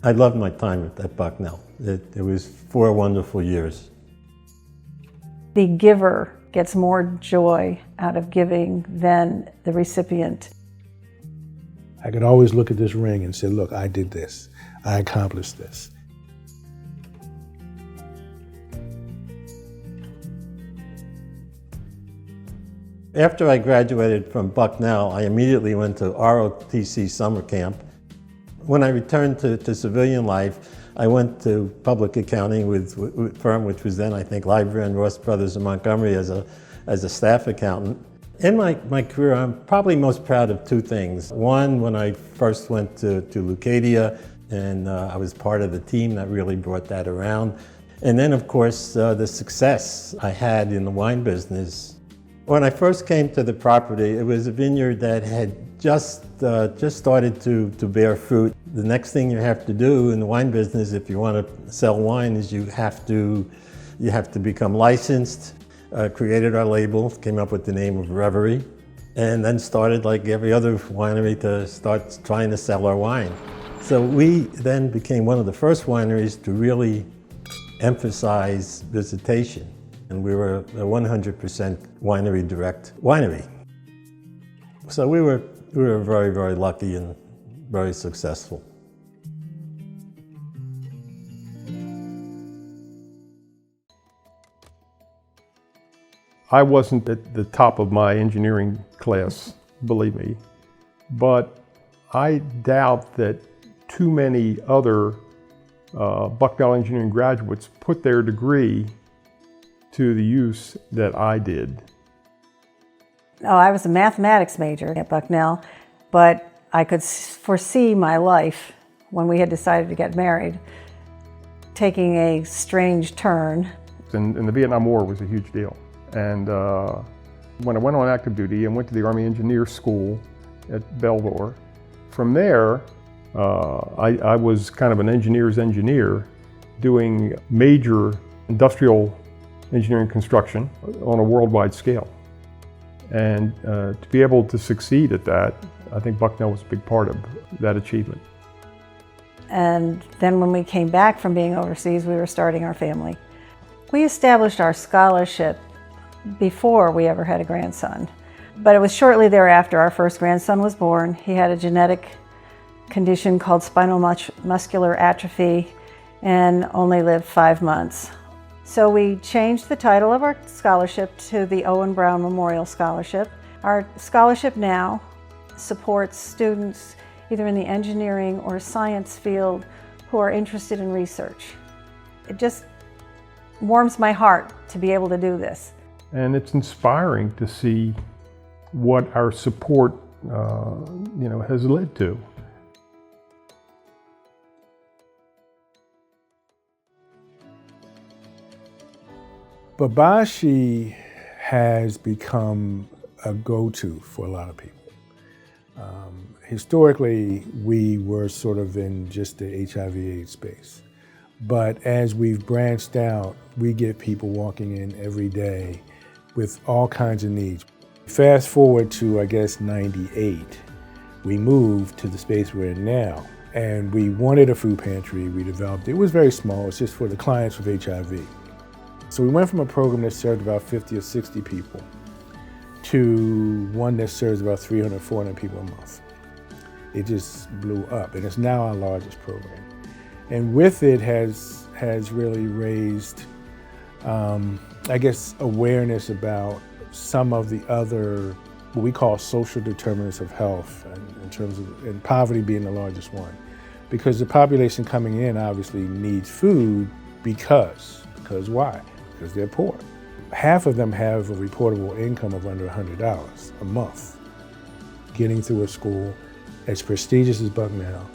I loved my time at Bucknell. It was 4 wonderful years. The giver gets more joy out of giving than the recipient. I could always look at this ring and say, look, I did this. I accomplished this. After I graduated from Bucknell, I immediately went to ROTC summer camp. When I returned to civilian life, I went to public accounting with a firm which was then, I think, Lively and Ross Brothers in Montgomery as a staff accountant. In my career, I'm probably most proud of 2 things. One, when I first went to Leucadia, and I was part of the team that really brought that around. And then, of course, the success I had in the wine business. When I first came to the property, it was a vineyard that had just started to bear fruit. The next thing you have to do in the wine business, if you want to sell wine, is you have to become licensed. Created our label, came up with the name of Reverie, and then started, like every other winery, to start trying to sell our wine. So we then became one of the first wineries to really emphasize visitation. And we were a 100% winery direct winery. So we were very, very lucky and very successful. I wasn't at the top of my engineering class, believe me, but I doubt that too many other Bucknell engineering graduates put their degree to the use that I did. Oh, I was a mathematics major at Bucknell, but I could foresee my life, when we had decided to get married, taking a strange turn. And the Vietnam War was a huge deal. And when I went on active duty, I went to the Army Engineer School at Belvoir. From there, I was kind of an engineer's engineer doing major industrial engineering construction on a worldwide scale. And to be able to succeed at that, I think Bucknell was a big part of that achievement. And then when we came back from being overseas, we were starting our family. We established our scholarship before we ever had a grandson. But it was shortly thereafter our first grandson was born. He had a genetic condition called spinal muscular atrophy and only lived 5 months. So we changed the title of our scholarship to the Owen Brown Memorial Scholarship. Our scholarship now supports students either in the engineering or science field who are interested in research. It just warms my heart to be able to do this. And it's inspiring to see what our support has led to. Babashi has become a go-to for a lot of people. Historically, we were sort of in just the HIV/AIDS space. But as we've branched out, we get people walking in every day with all kinds of needs. Fast forward to, I guess, 98, we moved to the space we're in now. And we wanted a food pantry, we developed it. It was very small, it's just for the clients with HIV. So we went from a program that served about 50 or 60 people to one that serves about 300, 400 people a month. It just blew up, and it's now our largest program. And with it has really raised, I guess, awareness about some of the other, what we call social determinants of health, in terms of, and poverty being the largest one. Because the population coming in obviously needs food because why? Because they're poor. Half of them have a reportable income of under $100 a month, getting through a school as prestigious as Bucknell.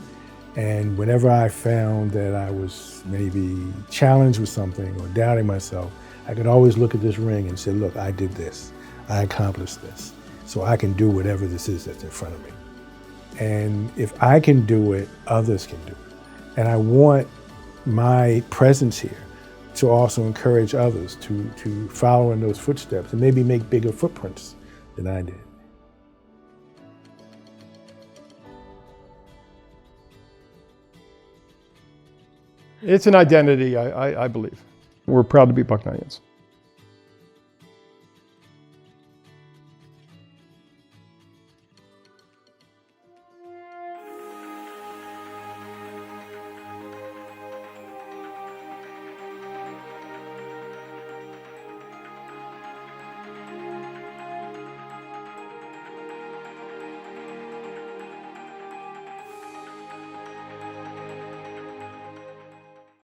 And whenever I found that I was maybe challenged with something or doubting myself, I could always look at this ring and say, look, I did this, I accomplished this, so I can do whatever this is that's in front of me. And if I can do it, others can do it. And I want my presence here to also encourage others to follow in those footsteps and maybe make bigger footprints than I did. It's an identity, I believe. We're proud to be Bucknellians.